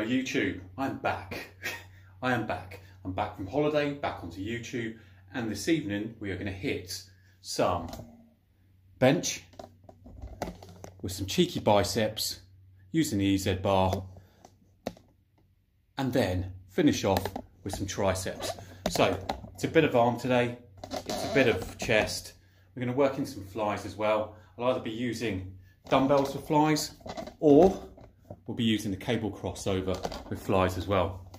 YouTube, I'm back. I am back. I'm back from holiday, back onto YouTube, and this evening we are going to hit some bench with some cheeky biceps using the EZ bar, and then finish off with some triceps. So it's a bit of arm today, it's a bit of chest. We're going to work in some flies as well. I'll either be using dumbbells for flies, or we'll be using the cable crossover with flies as well.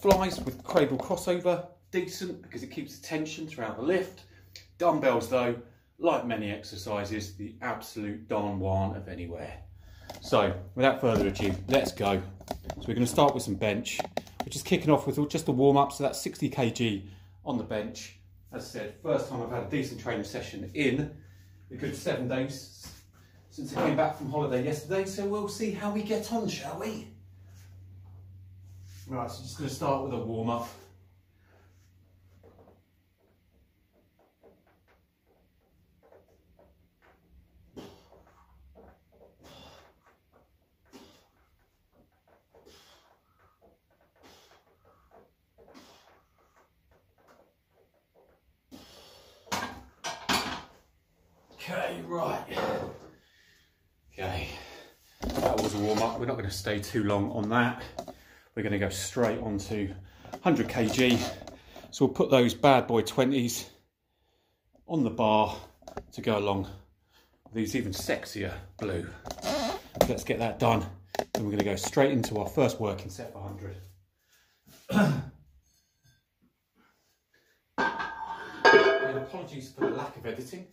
Flies with cable crossover, decent because it keeps the tension throughout the lift. Dumbbells though, like many exercises, the absolute Don Juan of anywhere. So without further ado, let's go. So we're going to start with some bench. We're just kicking off with just a warm up, so that's 60 kg on the bench. As I said, first time I've had a decent training session in a good 7 days since I came back from holiday yesterday, so we'll see how we get on, shall we? Right, so just going to start with a warm up. Okay, right. Okay, that was a warm up. We're not going to stay too long on that. We're going to go straight on to 100 kg. So we'll put those bad boy 20s on the bar to go along with these even sexier blue. So let's get that done. And we're going to go straight into our first working set for 100. And apologies for the lack of editing.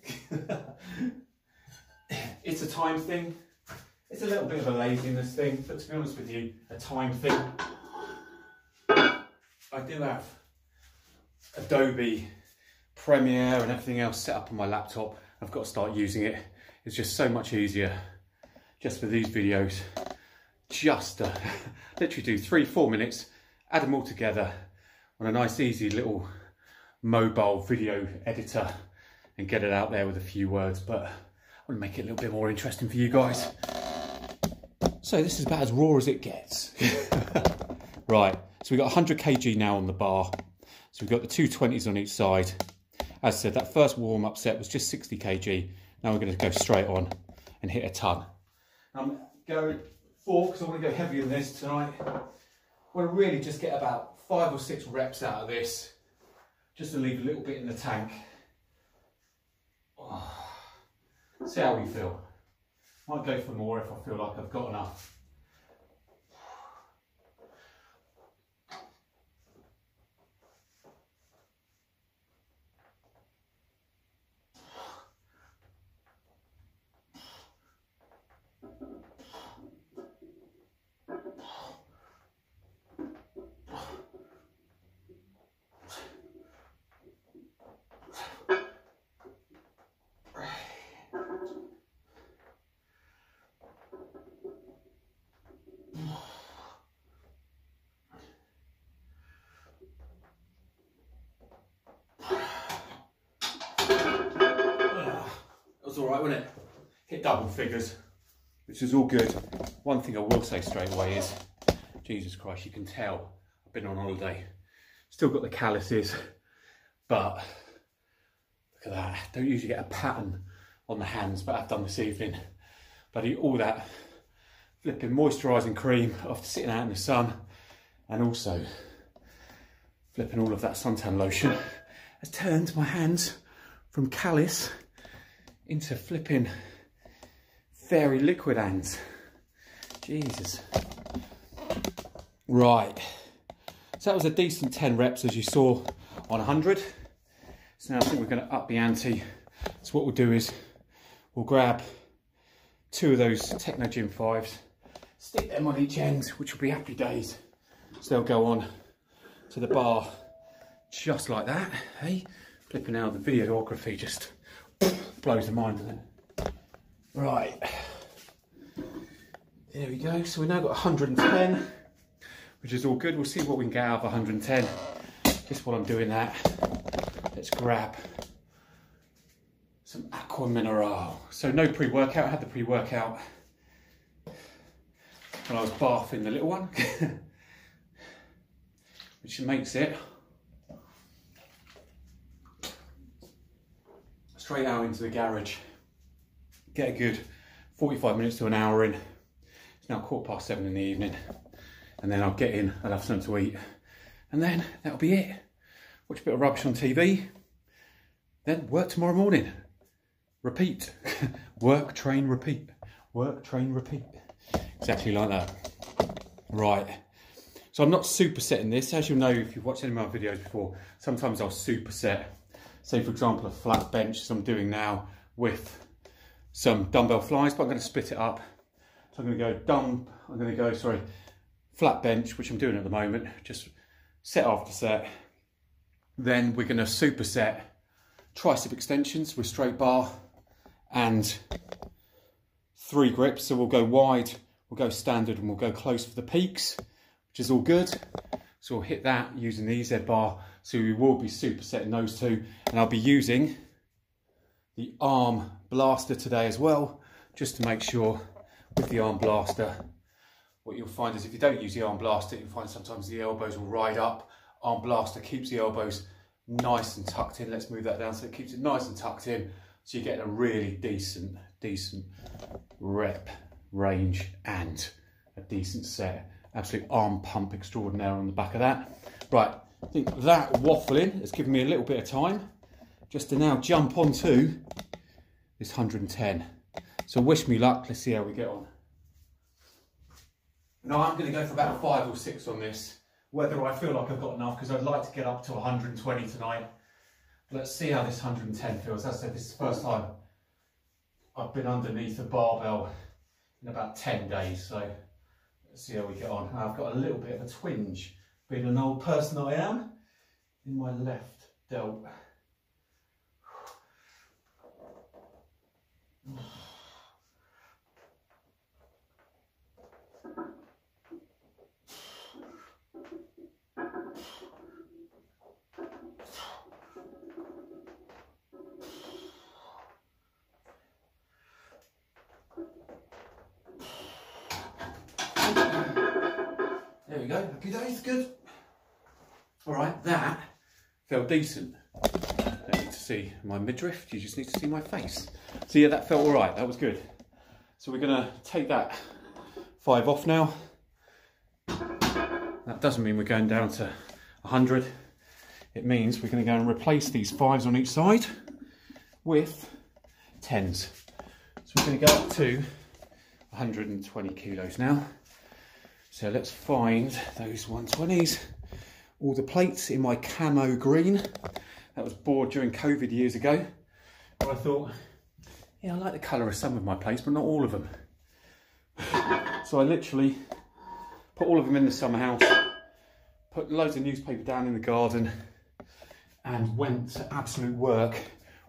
It's a time thing. It's a little bit of a laziness thing, but to be honest with you, a time thing. I do have Adobe Premiere and everything else set up on my laptop. I've got to start using it. It's just so much easier just for these videos. Just literally do 3-4 minutes, add them all together on a nice easy little mobile video editor and get it out there with a few words, but I want to make it a little bit more interesting for you guys. So this is about as raw as it gets. Right, so we've got 100 kg now on the bar. So we've got the 220s on each side. As I said, that first warm-up set was just 60 kg. Now we're going to go straight on and hit a ton. I'm going for, because I want to go heavier than this tonight, I want to really just get about 5 or 6 reps out of this, just to leave a little bit in the tank. Oh. See how we feel. Might go for more if I feel like I've got enough. All right, wasn't it? Hit double figures, which is all good. One thing I will say straight away is, Jesus Christ, you can tell I've been on holiday. Still got the calluses, but look at that. Don't usually get a pattern on the hands, but I've done this evening. Bloody all that flipping moisturising cream after sitting out in the sun, and also flipping all of that suntan lotion has turned my hands from callus into flipping fairy liquid hands. Jesus. Right. So that was a decent 10 reps as you saw on 100. So now I think we're going to up the ante. So what we'll do is we'll grab 2 of those Techno Gym 5s, stick them on each end, which will be happy days. So they'll go on to the bar just like that. Hey, flipping out the videography just blows the mind, doesn't it? Right, there we go. So we've now got 110, which is all good. We'll see what we can get out of 110. Just while I'm doing that, let's grab some Aqua Mineral. So no pre-workout. I had the pre-workout when I was bathing the little one, which makes it straight out into the garage. Get a good 45 minutes to an hour in. It's now 7:15 in the evening, and then I'll get in, I'll have something to eat, and then that'll be it. Watch a bit of rubbish on TV, then work tomorrow morning. Repeat. Work, train, repeat. Work, train, repeat. Exactly like that. Right. So I'm not supersetting this. As you'll know if you've watched any of my videos before, sometimes I'll superset, say for example a flat bench as I'm doing now with some dumbbell flies, but I'm going to split it up. So I'm going to go flat bench, which I'm doing at the moment, just set after set. Then we're going to superset tricep extensions with straight bar and 3 grips. So we'll go wide, we'll go standard, and we'll go close for the peaks, which is all good. So we'll hit that using the EZ bar. So we will be supersetting those two, and I'll be using the arm blaster today as well, just to make sure with the arm blaster, what you'll find is if you don't use the arm blaster, you'll find sometimes the elbows will ride up. Arm blaster keeps the elbows nice and tucked in. Let's move that down so it keeps it nice and tucked in, so you're getting a really decent rep range and a decent set. Absolute arm pump extraordinaire on the back of that. Right, I think that waffling has given me a little bit of time just to now jump onto this 110. So wish me luck, let's see how we get on. Now I'm going to go for about 5 or 6 on this, whether I feel like I've got enough, because I'd like to get up to 120 tonight. Let's see how this 110 feels. As I said, this is the first time I've been underneath a barbell in about 10 days, so let's see how we get on. I've got a little bit of a twinge, being an old person I am, in my left delt. There we go, happy days, good. All right, that felt decent. Don't need to see my midriff, you just need to see my face. So yeah, that felt all right, that was good. So we're gonna take that 5 off now. That doesn't mean we're going down to 100. It means we're gonna go and replace these 5s on each side with 10s. So we're gonna go up to 120 kilos now. So let's find those 120s. All the plates in my camo green. That was bought during COVID years ago. But I thought, yeah, I like the colour of some of my plates, but not all of them. So I literally put all of them in the summer house, put loads of newspaper down in the garden, and went to absolute work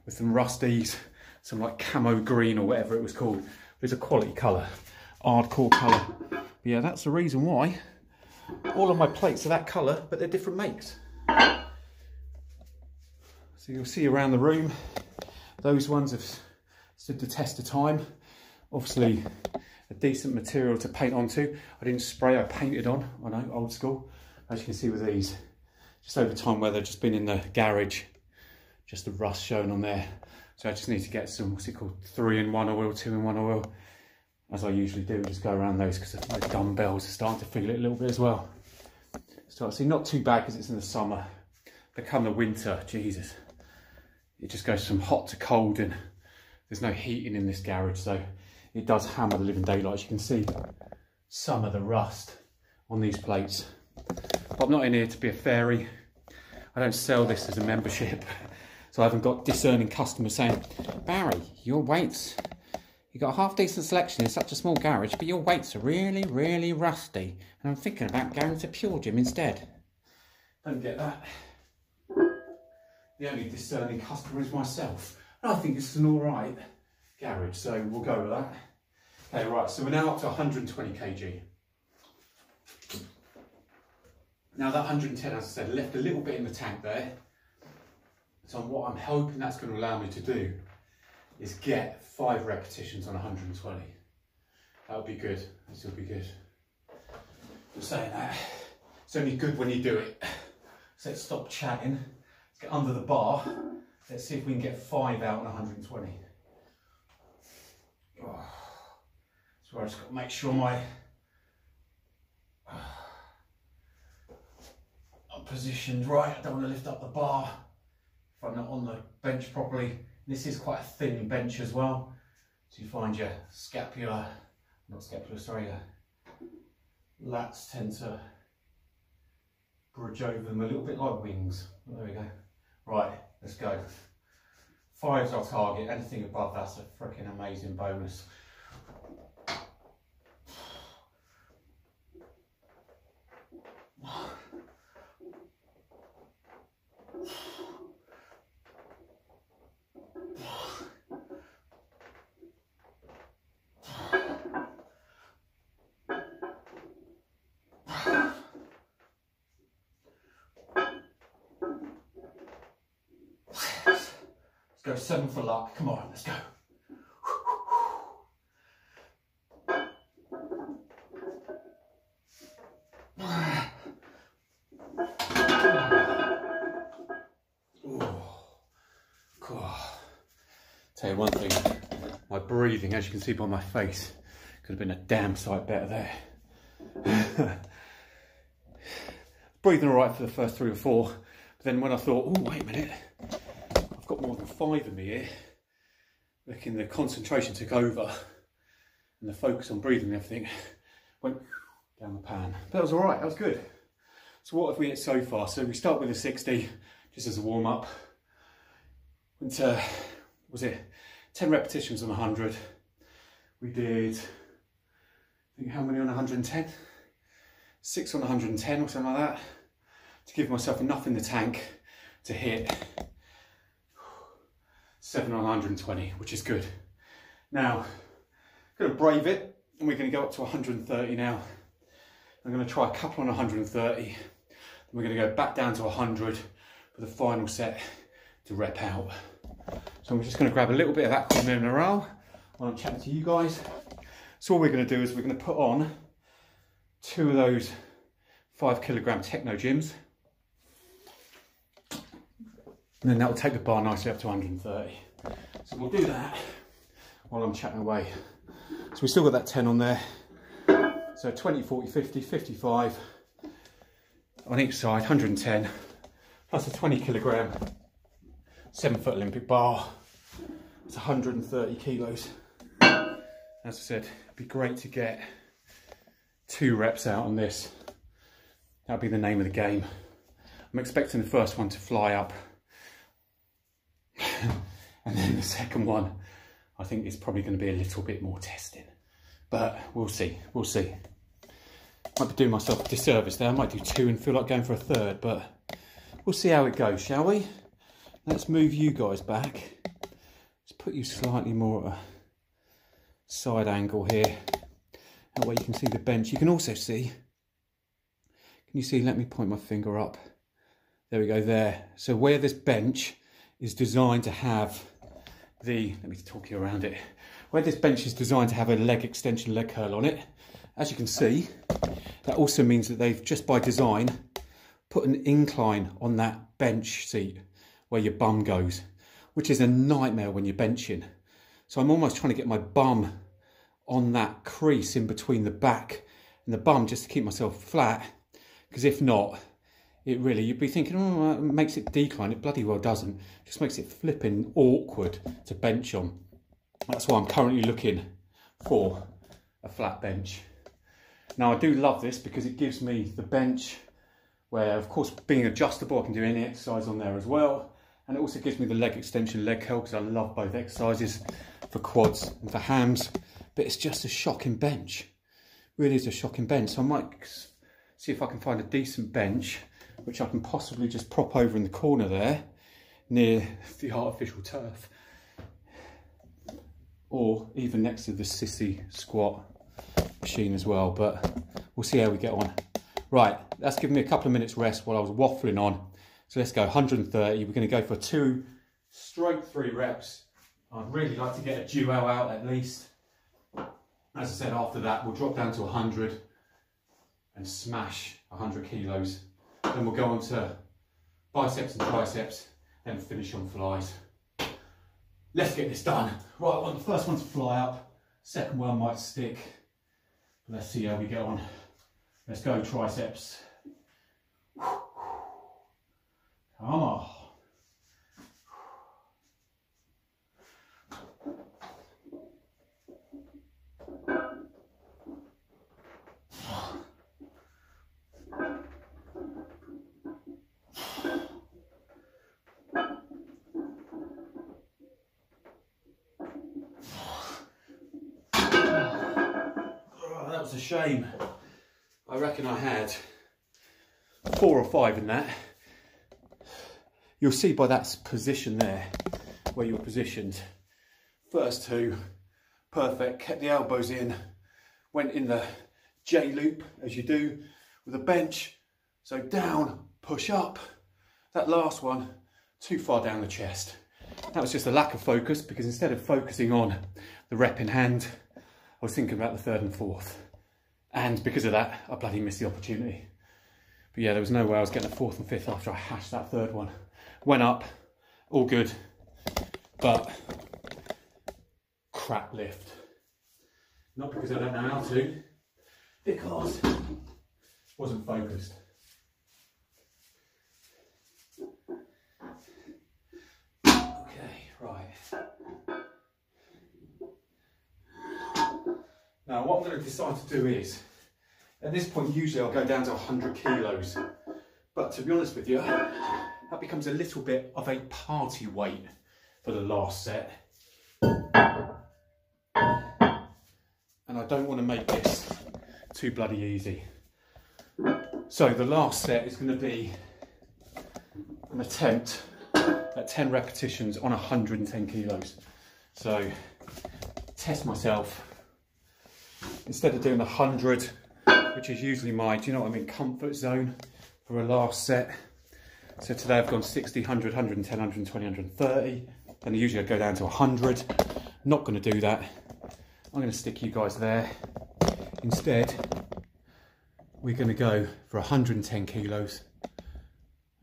with some Rusties, some like camo green or whatever it was called. It's a quality colour, hardcore colour. But yeah, that's the reason why all of my plates are that colour, but they're different makes. So you'll see around the room, those ones have stood the test of time. Obviously a decent material to paint onto. I didn't spray, I painted on, I know, old school. As you can see with these, just over time where they've just been in the garage, just the rust showing on there. So I just need to get some, what's it called, 3-in-1 oil, 2-in-1 oil. As I usually do, just go around those because my dumbbells are starting to feel it a little bit as well. So I see not too bad because it's in the summer, but come the winter, Jesus, it just goes from hot to cold and there's no heating in this garage, so it does hammer the living daylights. You can see some of the rust on these plates. But I'm not in here to be a fairy. I don't sell this as a membership, so I haven't got discerning customers saying, Barry, your weights, you've got a half decent selection in such a small garage, but your weights are really, really rusty, and I'm thinking about going to Pure Gym instead. Don't get that. The only discerning customer is myself. And I think this is an all right garage, so we'll go with that. Okay, right, so we're now up to 120 kg. Now that 110, as I said, left a little bit in the tank there. So what I'm hoping that's going to allow me to do is get 5 repetitions on 120. That would be good. This will be good. For saying that, it's only good when you do it. So let's stop chatting. Let's get under the bar. Let's see if we can get 5 out on 120. Oh. So I just got to make sure I'm positioned right. I don't want to lift up the bar if I'm not on the bench properly. This is quite a thin bench as well. So you find your lats tend to bridge over them a little bit like wings. There we go. Right, let's go. 5's our target. Anything above that's a freaking amazing bonus. Let's go 7 for luck. Come on, let's go. Tell you one thing, my breathing, as you can see by my face, could have been a damn sight better there. Breathing all right for the first 3 or 4, but then when I thought, oh wait a minute, I've got more than 5 of me here, looking, the concentration took over and the focus on breathing and everything went down the pan. But that was all right, that was good. So what have we hit so far? So we start with a 60, just as a warm up. Went to, was it 10 repetitions on 100. We did, I think, how many on 110? 6 on 110 or something like that, to give myself enough in the tank to hit 7 on 120, which is good. Now, I'm going to brave it, and we're going to go up to 130 now. I'm going to try a couple on 130, then we're going to go back down to 100 for the final set to rep out. So I'm just going to grab a little bit of aqua mineral while I'm chatting to you guys. So what we're going to do is we're going to put on 2 of those 5 kilogram Techno Gyms, and then that will take the bar nicely up to 130. So we'll do that while I'm chatting away. So we still got that 10 on there. So 20, 40, 50, 55 on each side, 110, plus a 20 kilogram 7-foot Olympic bar. It's 130 kilos. As I said, it'd be great to get 2 reps out on this. That'll be the name of the game. I'm expecting the first one to fly up. And then the second one, I think, is probably going to be a little bit more testing. But we'll see, we'll see. Might be doing myself a disservice there. I might do 2 and feel like going for a 3rd, but we'll see how it goes, shall we? Let's move you guys back. Let's put you slightly more at a side angle here. That way you can see the bench. You can also see, can you see, let me point my finger up. There we go, there. So where this bench is designed to have the, let me talk you around it. Where this bench is designed to have a leg extension, leg curl on it, as you can see, that also means that they've, just by design, put an incline on that bench seat where your bum goes, which is a nightmare when you're benching. So I'm almost trying to get my bum on that crease in between the back and the bum just to keep myself flat, because if not, it really, you'd be thinking, oh, it makes it decline. It bloody well doesn't. It just makes it flipping awkward to bench on. That's why I'm currently looking for a flat bench. Now I do love this because it gives me the bench where, of course, being adjustable, I can do any exercise on there as well. And it also gives me the leg extension, leg curl, because I love both exercises for quads and for hams. But it's just a shocking bench. It really is a shocking bench. So I might see if I can find a decent bench which I can possibly just prop over in the corner there near the artificial turf, or even next to the sissy squat machine as well. But we'll see how we get on. Right, that's given me a couple of minutes rest while I was waffling on. So let's go 130. We're going to go for 2 straight 3 reps. I'd really like to get a duo out at least. As I said, after that we'll drop down to 100 and smash 100 kilos. Then we'll go on to biceps and triceps, then finish on flies. Let's get this done. Right, I want the first one to fly up, second one might stick. Let's see how we get on. Let's go triceps. Come on. That was a shame. I reckon I had 4 or 5 in that. You'll see by that position there, where you're positioned. First 2, perfect, kept the elbows in, went in the J loop, as you do with a bench. So down, push up. That last one, too far down the chest. That was just a lack of focus, because instead of focusing on the rep in hand, I was thinking about the 3rd and 4th. And because of that, I bloody missed the opportunity. But yeah, there was no way I was getting a 4th and 5th after I hashed that 3rd one. Went up, all good, but crap lift. Not because I don't know how to, because I wasn't focused. Okay, right. Now what I'm going to decide to do is, at this point usually I'll go down to 100 kilos, but to be honest with you, that becomes a little bit of a party weight for the last set. And I don't want to make this too bloody easy. So the last set is going to be an attempt at 10 repetitions on 110 kilos. So test myself. Instead of doing the 100, which is usually my, do you know what I mean, comfort zone for a last set. So today I've gone 60, 100, 110, 120, 130. Then usually I go down to 100. Not going to do that. I'm going to stick you guys there. Instead, we're going to go for 110 kilos.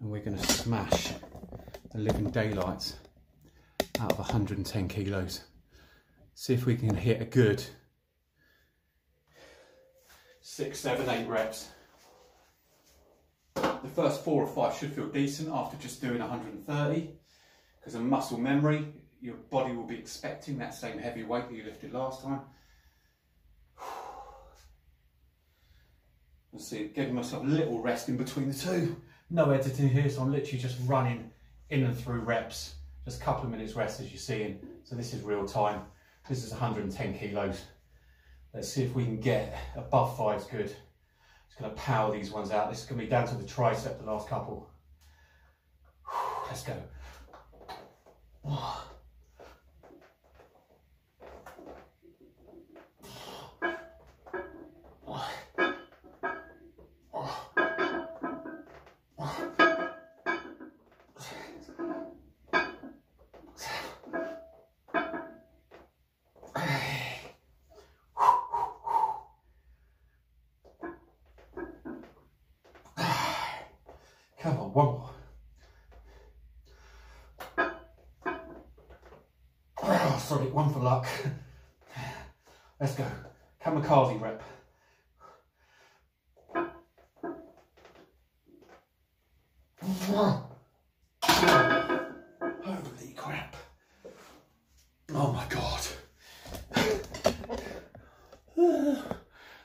And we're going to smash the living daylights out of 110 kilos. See if we can hit a good 6, 7, 8 reps. The first 4 or 5 should feel decent after just doing 130, because of muscle memory, your body will be expecting that same heavy weight that you lifted last time. Let's see, giving myself a little rest in between the 2. No editing here, so I'm literally just running in and through reps. Just a couple of minutes rest, as you're seeing. So this is real time. This is 110 kilos. Let's see if we can get above 5's good. Just going to power these ones out. This is going to be down to the tricep, the last couple. Let's go. Come on, one more. Oh, sorry, one for luck. Let's go. Kamikaze rep. Holy crap. Oh my God.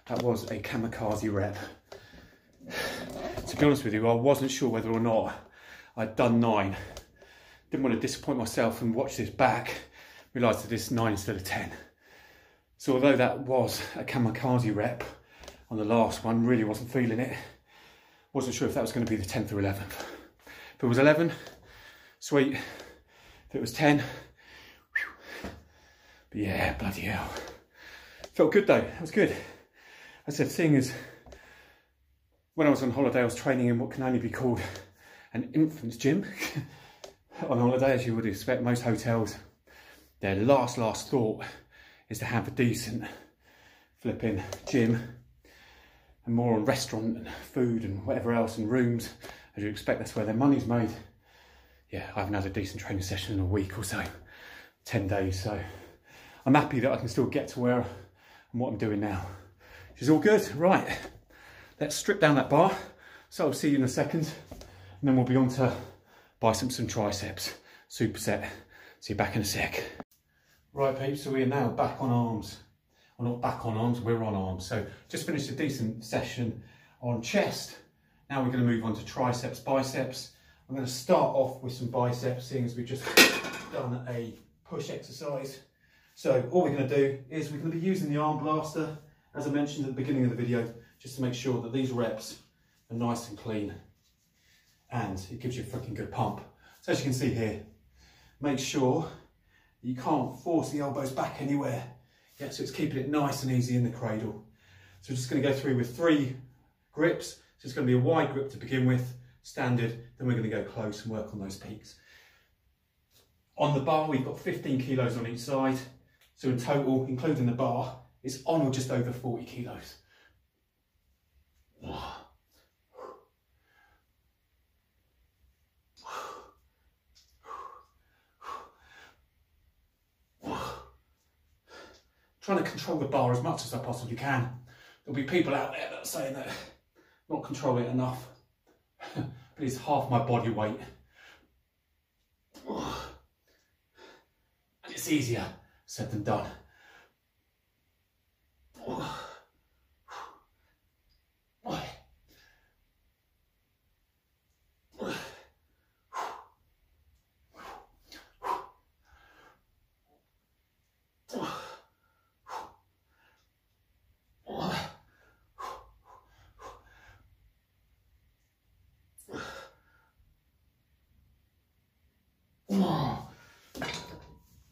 That was a kamikaze rep. To be honest with you, I wasn't sure whether or not I'd done 9. Didn't want to disappoint myself and watch this back. Realised that it's 9 instead of 10. So although that was a kamikaze rep on the last one, really wasn't feeling it. Wasn't sure if that was going to be the 10th or 11th. If it was 11, sweet. If it was 10, whew. But yeah, bloody hell. Felt good though, that was good. I said, seeing as when I was on holiday, I was training in what can only be called an infant's gym. On holiday, as you would expect, most hotels, their last thought is to have a decent flipping gym. and more on restaurant and food and whatever else and rooms, as you expect, that's where their money's made. Yeah, I haven't had a decent training session in a week or so, 10 days. So I'm happy that I can still get to where and what I'm doing now, which is all good. Right, let's strip down that bar. So I'll see you in a second, and then we'll be on to biceps and triceps, superset. See you back in a sec. Right peeps, so we are now back on arms. Well, not back on arms, we're on arms. So just finished a decent session on chest. Now we're going to move on to triceps, biceps. I'm going to start off with some biceps, seeing as we've just done a push exercise. So all we're going to do is we're going to be using the arm blaster, as I mentioned at the beginning of the video, just to make sure that these reps are nice and clean and it gives you a freaking good pump. So as you can see here, make sure you can't force the elbows back anywhere. Yeah, so it's keeping it nice and easy in the cradle. So we're just going to go through with 3 grips. So it's going to be a wide grip to begin with, standard, then we're going to go close and work on those peaks. On the bar, we've got 15 kilos on each side. So in total, including the bar, it's on or just over 40 kilos. Trying to control the bar as much as I possibly can. There'll be people out there that are saying that I'm not controlling it enough, but it's half my body weight. And it's easier said than done.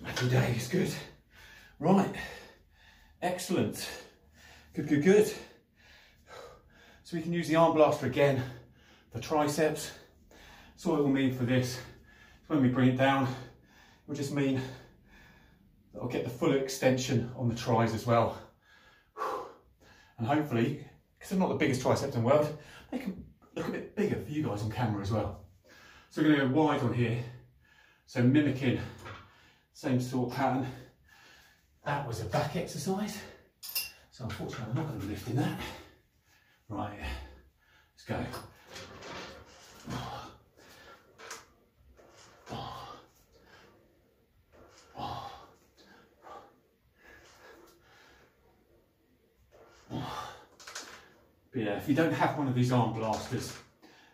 Happy days, good. Right, excellent. Good, good, good. So we can use the arm blaster again for triceps. So what it will mean for this is when we bring it down, it will just mean that I'll get the full extension on the tris as well. And hopefully, because I'm not the biggest triceps in the world, they can look a bit bigger for you guys on camera as well. So we're going to go wide on here. So mimicking same sort of pattern. That was a back exercise. So unfortunately I'm not going to be lifting that. Right, let's go. But yeah, if you don't have one of these arm blasters,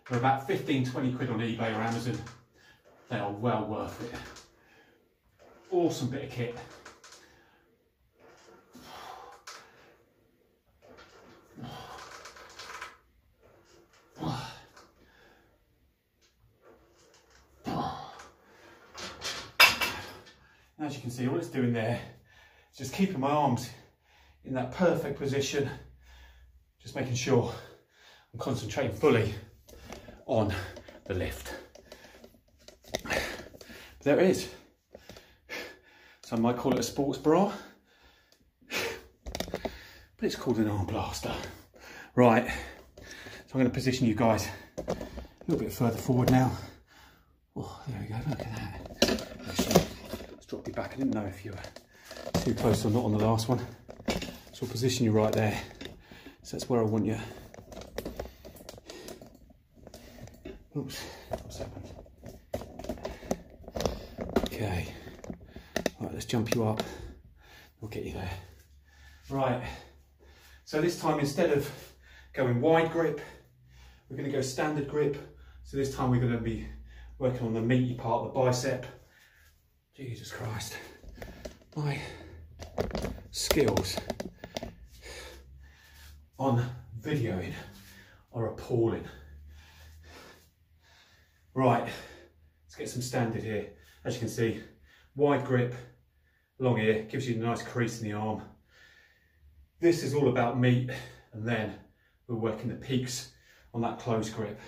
they're about 15-20 quid on eBay or Amazon. They are well worth it. Awesome bit of kit. As you can see, all it's doing there is just keeping my arms in that perfect position, just making sure I'm concentrating fully on the lift. There it is. Some might call it a sports bra, but it's called an arm blaster. Right, so I'm going to position you guys a little bit further forward now. Oh, there we go, look at that. Let's drop you back. I didn't know if you were too close or not on the last one. So I'll position you right there. So that's where I want you. Oops, what's happened? Okay, right, let's jump you up. We'll get you there. Right, so this time instead of going wide grip, we're going to go standard grip. So this time we're going to be working on the meaty part of the bicep. Jesus Christ, my skills on videoing are appalling. Right, let's get some standard here. As you can see, wide grip, long here, gives you a nice crease in the arm. This is all about meat, and then we're working the peaks on that close grip.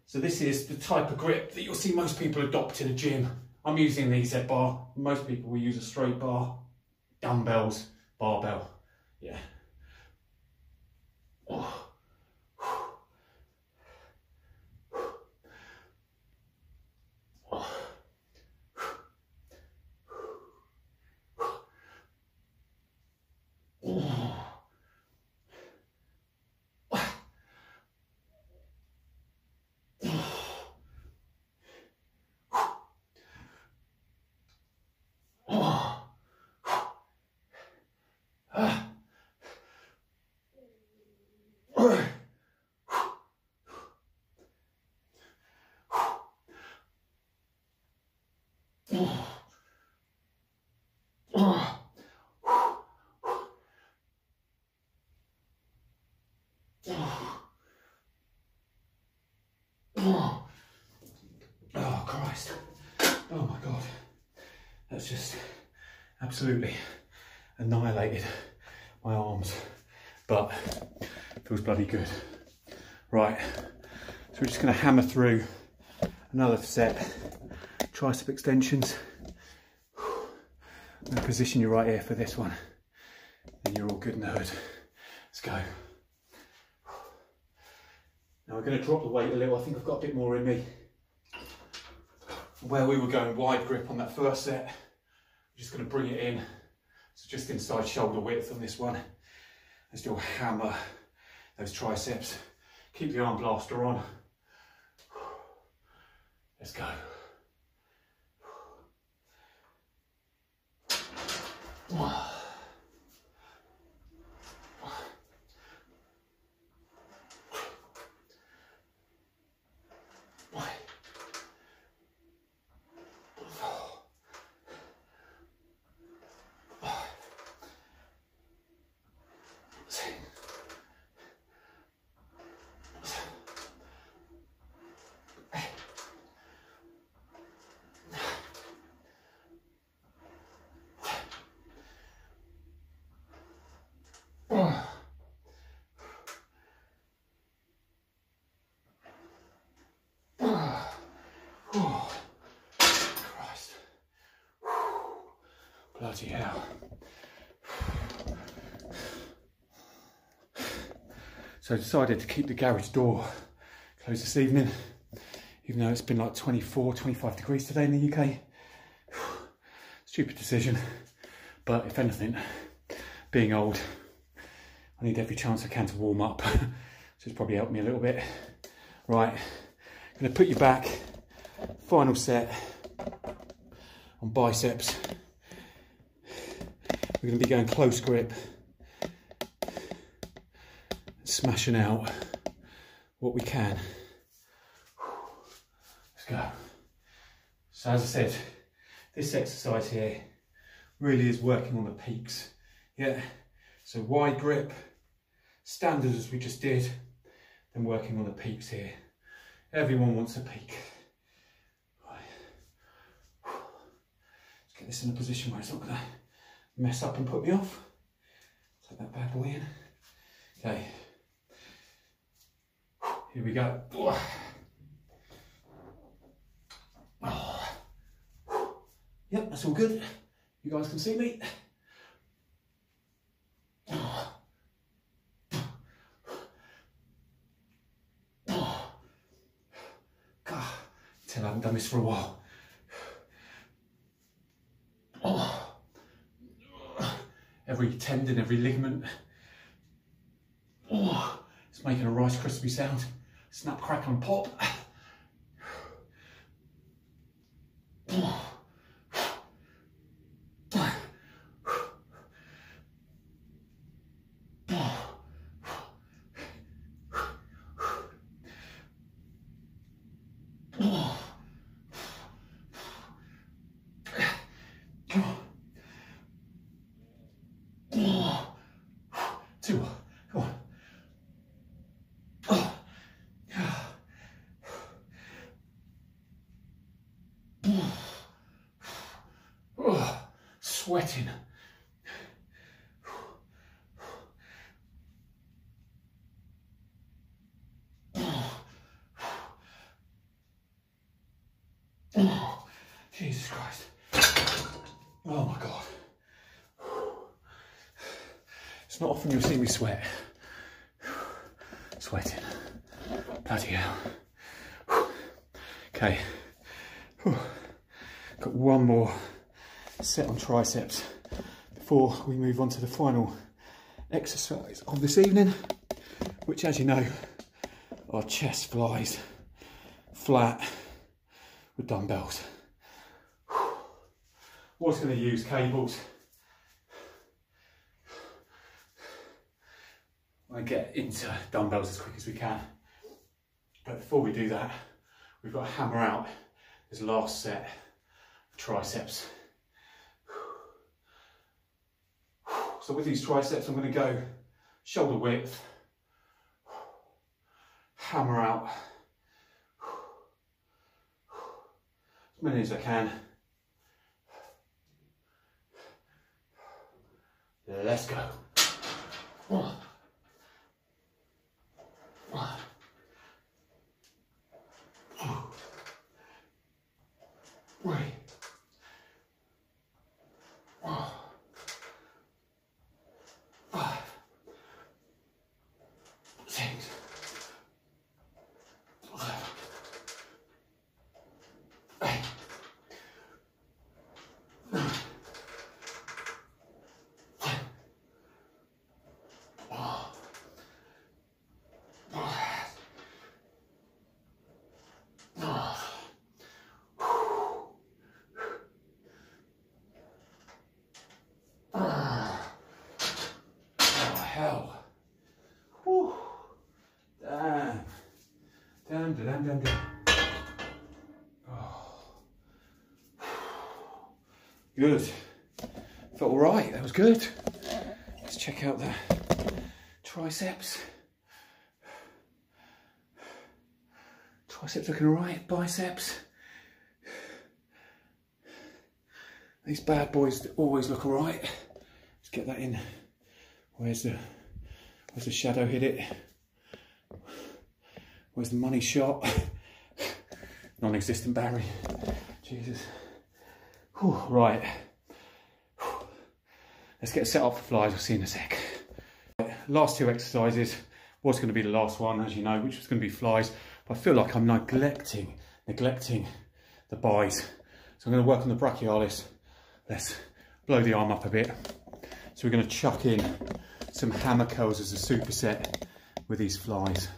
So this is the type of grip that you'll see most people adopt in a gym. I'm using the EZ bar. Most people will use a straight bar, dumbbells, barbell. Yeah. Oh Christ, oh my God, that's just absolutely annihilated my arms, but feels bloody good. Right, so we're just going to hammer through another set, tricep extensions. I'm going to position you right here for this one, and you're all good in the hood. Let's go. Now we're going to drop the weight a little. I think I've got a bit more in me. Where we were going wide grip on that first set, I'm just going to bring it in, so just inside shoulder width on this one, and still hammer those triceps. Keep the arm blaster on. Let's go. Christ. Bloody hell. So I decided to keep the garage door closed this evening, even though it's been like 24, 25 degrees today in the UK. Stupid decision, but if anything, being old, I need every chance I can to warm up, so it's probably helped me a little bit. Right, I'm going to put you back, final set on biceps. We're going to be going close grip, smashing out what we can. Let's go. So as I said, this exercise here really is working on the peaks. Yeah, so wide grip, standard as we just did, then working on the peaks here. Everyone wants a peak. Right. Let's get this in a position where it's not going to mess up and put me off. Take that bad boy in. Okay. Here we go. Yep, that's all good. You guys can see me. God, tell I haven't done this for a while. Every tendon, every ligament. It's making a Rice Krispie sound. Snap, crackle and pop. Two, come on. Sweating. Jesus Christ. Oh my God. It's not often you'll see me sweat. sweating. Bloody hell. Okay. Got one more set on triceps before we move on to the final exercise of this evening, which, as you know, are chest flies flat with dumbbells. Was going to use cables. I get into dumbbells as quick as we can, but before we do that, we've got to hammer out this last set of triceps. So with these triceps, I'm going to go shoulder width, hammer out as many as I can. Let's go. 1, 2, 3, 4, 5, 6, 7, 8, 9, 10. Hell. Whew. Damn. Damn. Oh. Good. Felt all right. That was good. Let's check out the triceps. Triceps looking all right. Biceps. These bad boys always look all right. Let's get that in. Where's the shadow hit it? Where's the money shot? Non-existent Barry. Jesus. Whew, right. Whew. Let's get set up for flies. We'll see in a sec. Last two exercises was going to be the last one, as you know, which was going to be flies. But I feel like I'm neglecting the bis. So I'm going to work on the brachialis. Let's blow the arm up a bit. So we're going to chuck in some hammer curls as a superset with these flies.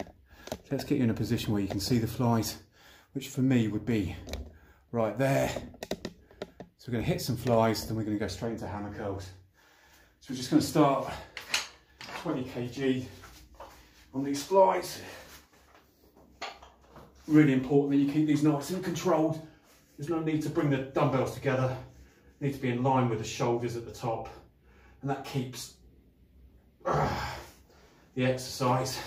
So let's get you in a position where you can see the flies, which for me would be right there. So we're going to hit some flies, then we're going to go straight into hammer curls. So we're just going to start 20 kg on these flies. Really important that you keep these nice and controlled. There's no need to bring the dumbbells together. They need to be in line with the shoulders at the top. And that keeps the exercise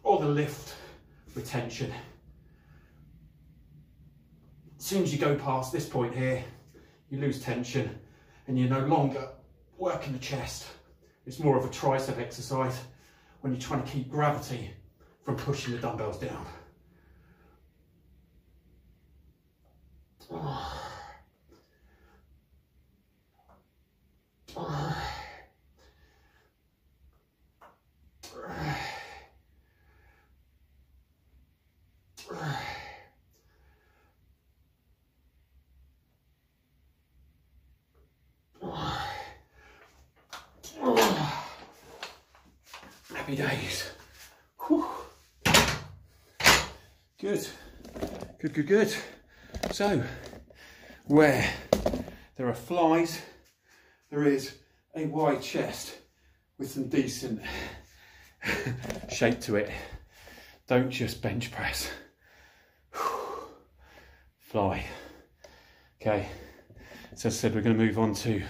or the lift retention. As soon as you go past this point here, you lose tension and you're no longer working the chest. It's more of a tricep exercise when you're trying to keep gravity from pushing the dumbbells down. Happy days. Whew. Good. So, where there are flies, there is a wide chest with some decent shape to it. Don't just bench press. Fly. Okay, so as I said, we're going to move on to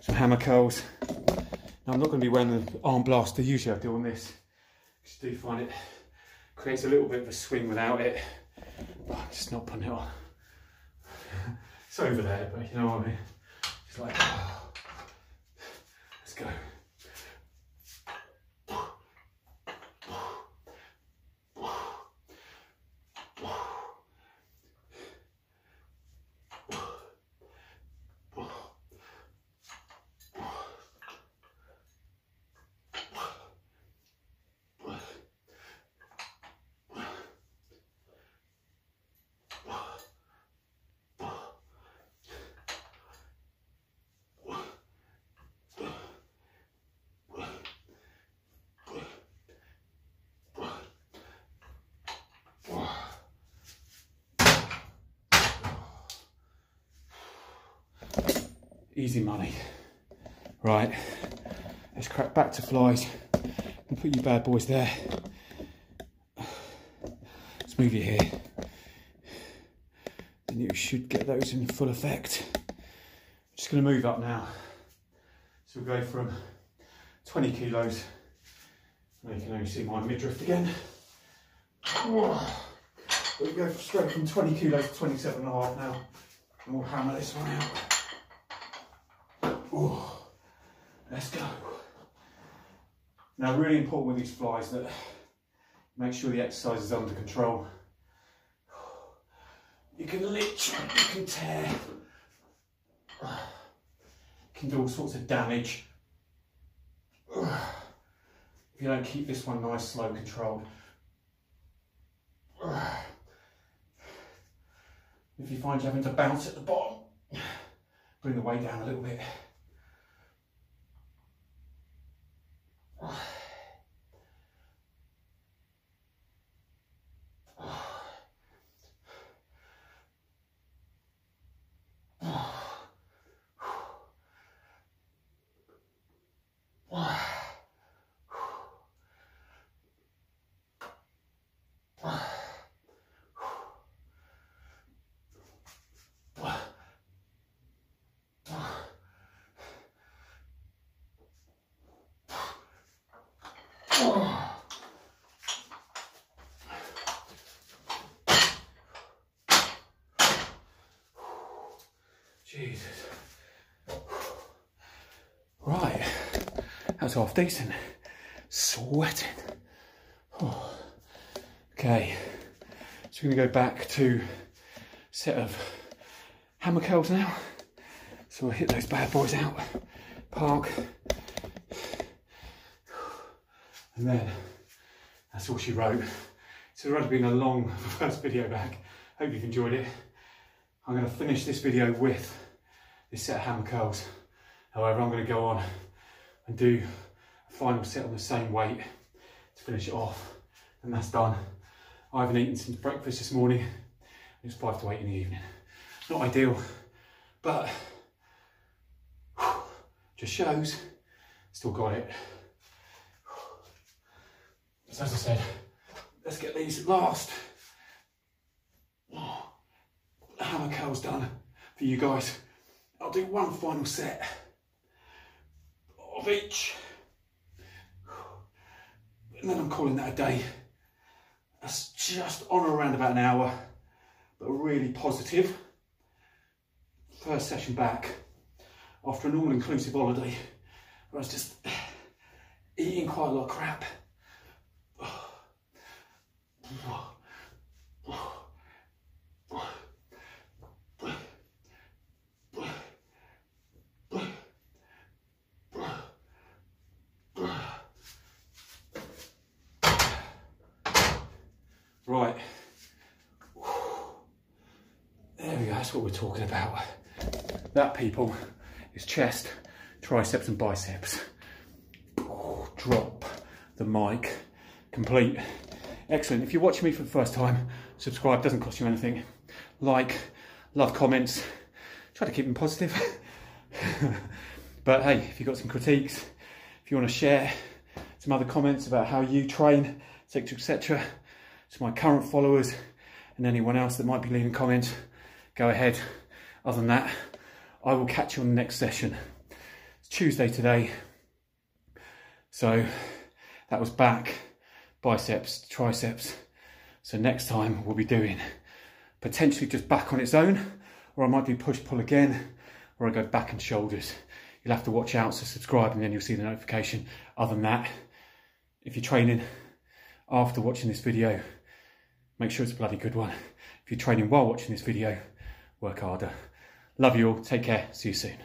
some hammer curls. Now, I'm not going to be wearing the arm blaster. Usually I do on this, because I do find it creates a little bit of a swing without it. But I'm just not putting it on. It's over there, but you know what I mean? It's like, oh. Let's go. Easy money. Right, let's crack back to flies and put you bad boys there. Let's move you here. And you should get those in full effect. Just going to move up now. So we'll go from 20 kilos. Now you can only see my midriff again. We go straight from 20 kilos to 27.5 now. And we'll hammer this one out. Let's go. Now, really important with these flies that make sure the exercise is under control. You can literally, you can tear, you can do all sorts of damage if you don't keep this one nice, slow, controlled. If you find you're having to bounce at the bottom, bring the weight down a little bit. Jesus. Right, that's half decent. Sweating. Oh. Okay, so we're going to go back to a set of hammer curls now. So we'll hit those bad boys out, park, and then that's all she wrote. So it's been a long first video back. Hope you've enjoyed it. I'm going to finish this video with this set of hammer curls. However, I'm going to go on and do a final set on the same weight to finish it off, and that's done. I haven't eaten since breakfast this morning. It's 5 to 8 in the evening. Not ideal, but just shows still got it. So as I said, let's get these last hammer curls done for you guys. I'll do one final set of each, and then I'm calling that a day. That's just on or around about an hour, but really positive. First session back after an all-inclusive holiday where I was just eating quite a lot of crap. Right, there we go, that's what we're talking about. That, people, is chest, triceps and biceps. Drop the mic, complete. Excellent. If you're watching me for the first time, subscribe, doesn't cost you anything. Like, love comments, try to keep them positive. But hey, if you've got some critiques, if you want to share some other comments about how you train, etc, etc, to my current followers and anyone else that might be leaving comments, go ahead. Other than that, I will catch you on the next session. It's Tuesday today, so that was back, biceps, triceps. So next time we'll be doing potentially just back on its own, or I might do push-pull again, or I go back and shoulders. You'll have to watch out, so subscribe and then you'll see the notification. Other than that, if you're training after watching this video, make sure it's a bloody good one. If you're training while watching this video, work harder. Love you all, take care, see you soon.